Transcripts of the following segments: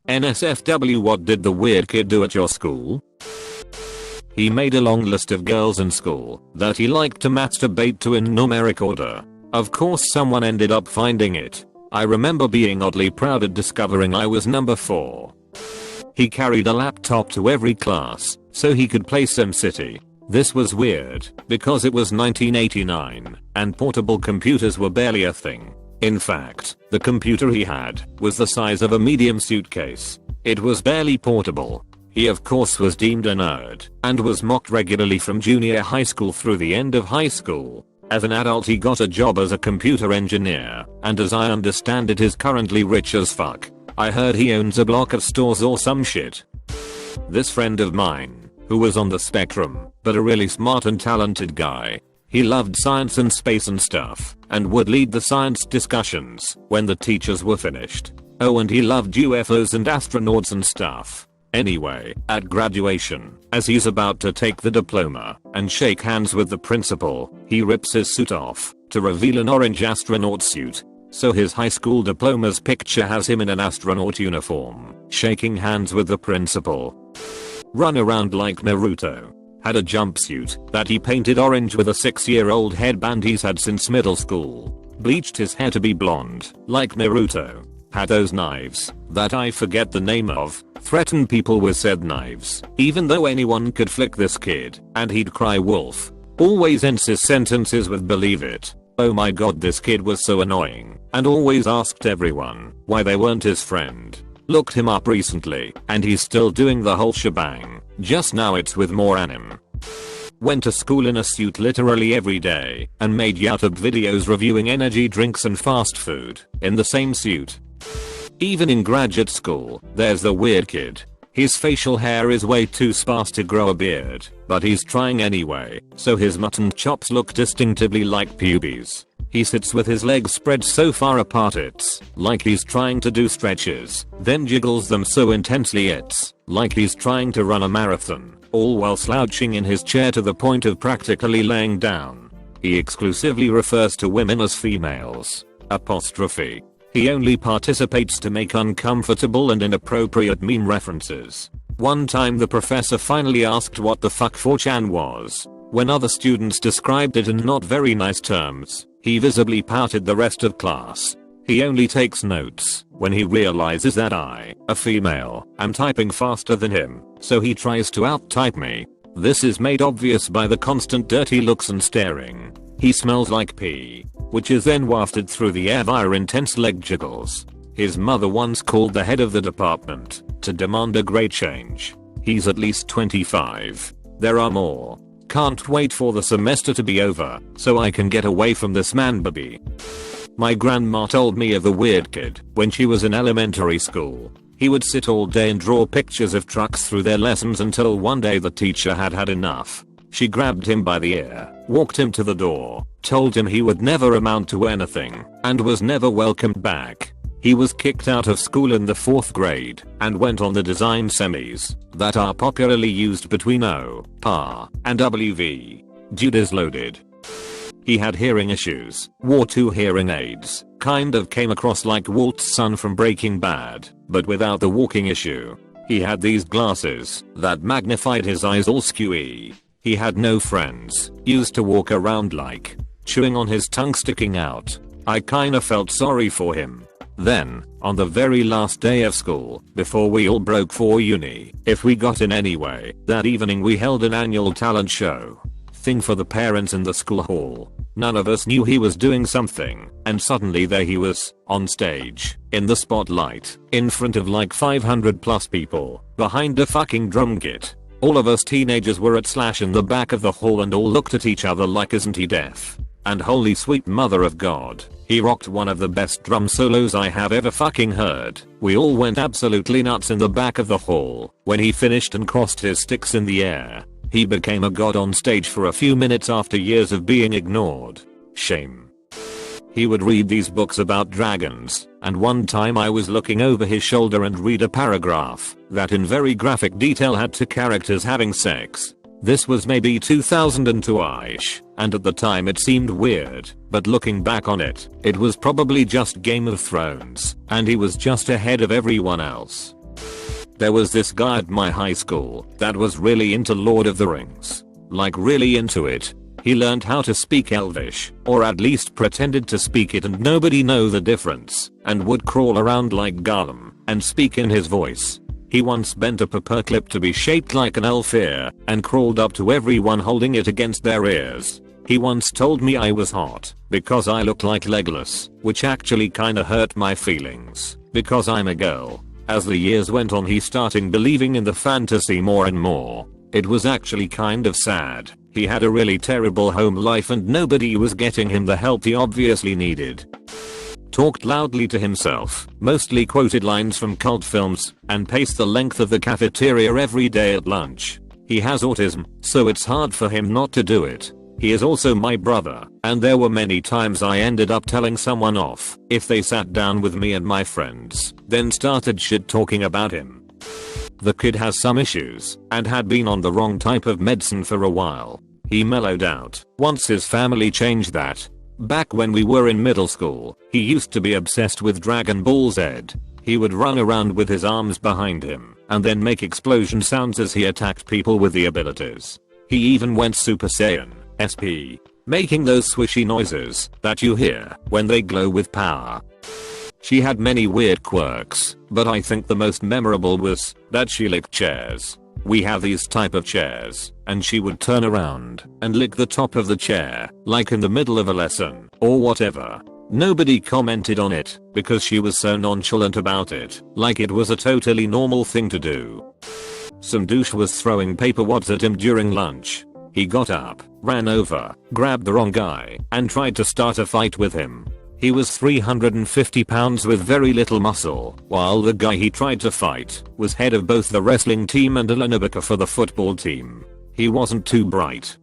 NSFW, what did the weird kid do at your school? He made a long list of girls in school that he liked to masturbate to in numeric order. Of course someone ended up finding it. I remember being oddly proud at discovering I was number 4. He carried a laptop to every class so he could play SimCity. This was weird because it was 1989 and portable computers were barely a thing. In fact, the computer he had was the size of a medium suitcase. It was barely portable. He of course was deemed a nerd and was mocked regularly from junior high school through the end of high school. As an adult he got a job as a computer engineer and as I understand it is currently rich as fuck. I heard he owns a block of stores or some shit. This friend of mine, who was on the spectrum, but a really smart and talented guy. He loved science and space and stuff, and would lead the science discussions when the teachers were finished. Oh, and he loved UFOs and astronauts and stuff. Anyway, at graduation, as he's about to take the diploma and shake hands with the principal, he rips his suit off to reveal an orange astronaut suit. So his high school diploma's picture has him in an astronaut uniform, shaking hands with the principal. Run around like Naruto. Had a jumpsuit that he painted orange with a 6-year-old headband he's had since middle school. Bleached his hair to be blonde, like Naruto. Had those knives that I forget the name of. Threatened people with said knives, even though anyone could flick this kid, and he'd cry wolf. Always ends his sentences with believe it. Oh my god, this kid was so annoying, and always asked everyone why they weren't his friend. Looked him up recently, and he's still doing the whole shebang, just now it's with more anim. Went to school in a suit literally every day, and made YouTube videos reviewing energy drinks and fast food, in the same suit. Even in graduate school, there's the weird kid. His facial hair is way too sparse to grow a beard, but he's trying anyway, so his mutton chops look distinctively like pubes. He sits with his legs spread so far apart it's like he's trying to do stretches, then jiggles them so intensely it's like he's trying to run a marathon, all while slouching in his chair to the point of practically laying down. He exclusively refers to women as females. Apostrophe. He only participates to make uncomfortable and inappropriate meme references. One time the professor finally asked what the fuck 4chan was. When other students described it in not very nice terms, he visibly pouted the rest of class. He only takes notes when he realizes that I, a female, am typing faster than him, so he tries to out-type me. This is made obvious by the constant dirty looks and staring. He smells like pee, which is then wafted through the air via intense leg jiggles. His mother once called the head of the department to demand a grade change. He's at least 25. There are more. Can't wait for the semester to be over so I can get away from this man baby. My grandma told me of the weird kid when she was in elementary school. He would sit all day and draw pictures of trucks through their lessons until one day the teacher had had enough. She grabbed him by the ear, walked him to the door, told him he would never amount to anything, and was never welcomed back. He was kicked out of school in the 4th grade and went on the design semis that are popularly used between O, PA, and WV. Dude is loaded. He had hearing issues, wore 2 hearing aids, kind of came across like Walt's son from Breaking Bad, but without the walking issue. He had these glasses that magnified his eyes all skewy. He had no friends, used to walk around like chewing on his tongue sticking out. I kinda felt sorry for him. Then, on the very last day of school, before we all broke for uni, if we got in anyway, that evening we held an annual talent show thing for the parents in the school hall. None of us knew he was doing something, and suddenly there he was, on stage, in the spotlight, in front of like 500 plus people, behind a fucking drum kit. All of us teenagers were at / in the back of the hall and all looked at each other like isn't he deaf? And holy sweet mother of God, he rocked one of the best drum solos I have ever fucking heard. We all went absolutely nuts in the back of the hall when he finished and crossed his sticks in the air. He became a god on stage for a few minutes after years of being ignored. Shame. He would read these books about dragons, and one time I was looking over his shoulder and read a paragraph that in very graphic detail had 2 characters having sex. This was maybe 2002-ish, and at the time it seemed weird, but looking back on it, it was probably just Game of Thrones, and he was just ahead of everyone else. There was this guy at my high school that was really into Lord of the Rings. Like really into it. He learned how to speak Elvish, or at least pretended to speak it and nobody know the difference, and would crawl around like Gollum, and speak in his voice. He once bent a paperclip to be shaped like an elf ear, and crawled up to everyone holding it against their ears. He once told me I was hot, because I looked like Legolas, which actually kinda hurt my feelings, because I'm a girl. As the years went on he started believing in the fantasy more and more. It was actually kind of sad. He had a really terrible home life and nobody was getting him the help he obviously needed. Talked loudly to himself, mostly quoted lines from cult films, and paced the length of the cafeteria every day at lunch. He has autism, so it's hard for him not to do it. He is also my brother, and there were many times I ended up telling someone off if they sat down with me and my friends, then started shit talking about him. The kid has some issues, and had been on the wrong type of medicine for a while. He mellowed out once his family changed that. Back when we were in middle school, he used to be obsessed with Dragon Ball Z. He would run around with his arms behind him, and then make explosion sounds as he attacked people with the abilities. He even went Super Saiyan, SP, making those swishy noises that you hear when they glow with power. She had many weird quirks, but I think the most memorable was that she licked chairs. We have these type of chairs, and she would turn around and lick the top of the chair, like in the middle of a lesson, or whatever. Nobody commented on it, because she was so nonchalant about it, like it was a totally normal thing to do. Some douche was throwing paper wads at him during lunch. He got up, ran over, grabbed the wrong guy, and tried to start a fight with him. He was 350 pounds with very little muscle, while the guy he tried to fight was head of both the wrestling team and a linebacker for the football team. He wasn't too bright.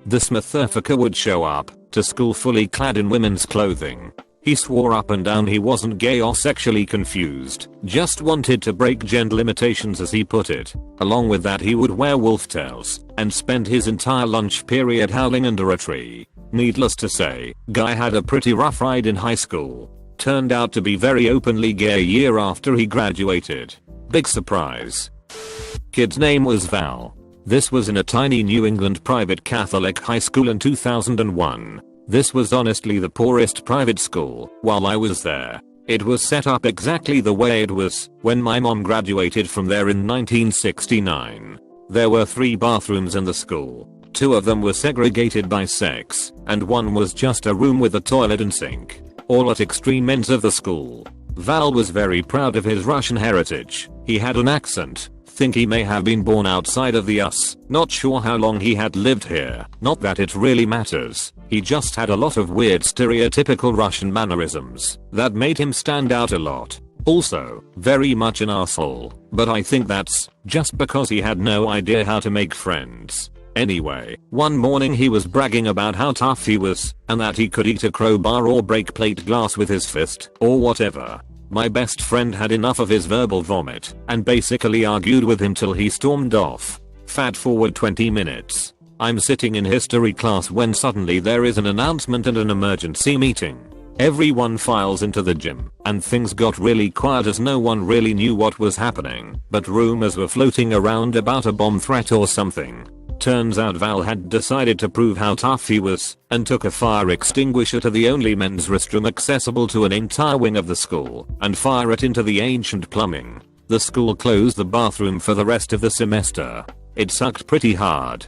This motherfucker would show up to school fully clad in women's clothing. He swore up and down he wasn't gay or sexually confused, just wanted to break gender limitations as he put it. Along with that he would wear wolf tails and spend his entire lunch period howling under a tree. Needless to say, guy had a pretty rough ride in high school. Turned out to be very openly gay a year after he graduated. Big surprise. Kid's name was Val. This was in a tiny New England private Catholic high school in 2001. This was honestly the poorest private school while I was there. It was set up exactly the way it was when my mom graduated from there in 1969. There were 3 bathrooms in the school. 2 of them were segregated by sex, and 1 was just a room with a toilet and sink. All at extreme ends of the school. Val was very proud of his Russian heritage. He had an accent. Think he may have been born outside of the US. Not sure how long he had lived here. Not that it really matters. He just had a lot of weird stereotypical Russian mannerisms that made him stand out a lot. Also, very much an asshole, but I think that's just because he had no idea how to make friends. Anyway, one morning he was bragging about how tough he was, and that he could eat a crowbar or break plate glass with his fist, or whatever. My best friend had enough of his verbal vomit, and basically argued with him till he stormed off. Fast forward 20 minutes. I'm sitting in history class when suddenly there is an announcement and an emergency meeting. Everyone files into the gym, and things got really quiet as no one really knew what was happening, but rumors were floating around about a bomb threat or something. Turns out Val had decided to prove how tough he was, and took a fire extinguisher to the only men's restroom accessible to an entire wing of the school, and fire it into the ancient plumbing. The school closed the bathroom for the rest of the semester. It sucked pretty hard.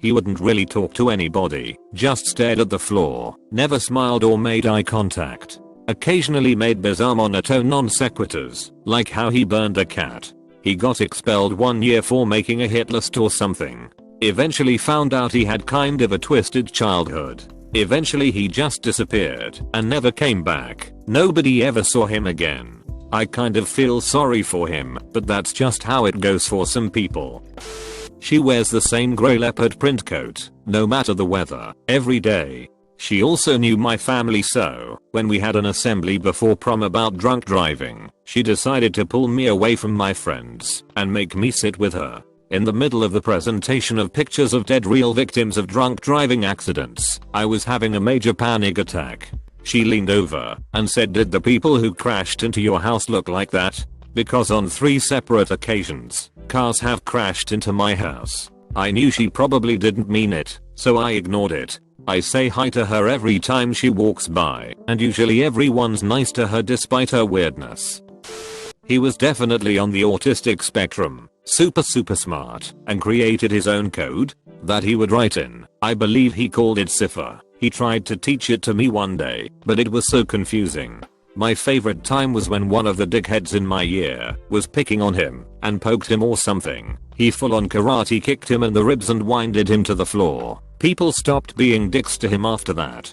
He wouldn't really talk to anybody, just stared at the floor, never smiled or made eye contact. Occasionally made bizarre monotone non sequiturs, like how he burned a cat. He got expelled 1 year for making a hit list or something. Eventually found out he had kind of a twisted childhood. Eventually he just disappeared and never came back. Nobody ever saw him again. I kind of feel sorry for him, but that's just how it goes for some people. She wears the same grey leopard print coat, no matter the weather, every day. She also knew my family, so when we had an assembly before prom about drunk driving, she decided to pull me away from my friends and make me sit with her. In the middle of the presentation of pictures of dead real victims of drunk driving accidents, I was having a major panic attack. She leaned over and said, "Did the people who crashed into your house look like that?" because on 3 separate occasions, cars have crashed into my house. I knew she probably didn't mean it, so I ignored it. I say hi to her every time she walks by, and usually everyone's nice to her despite her weirdness. He was definitely on the autistic spectrum, super smart, and created his own code that he would write in. I believe he called it cipher. He tried to teach it to me one day, but it was so confusing. My favorite time was when one of the dickheads in my year was picking on him and poked him or something. He full on karate kicked him in the ribs and winded him to the floor. People stopped being dicks to him after that.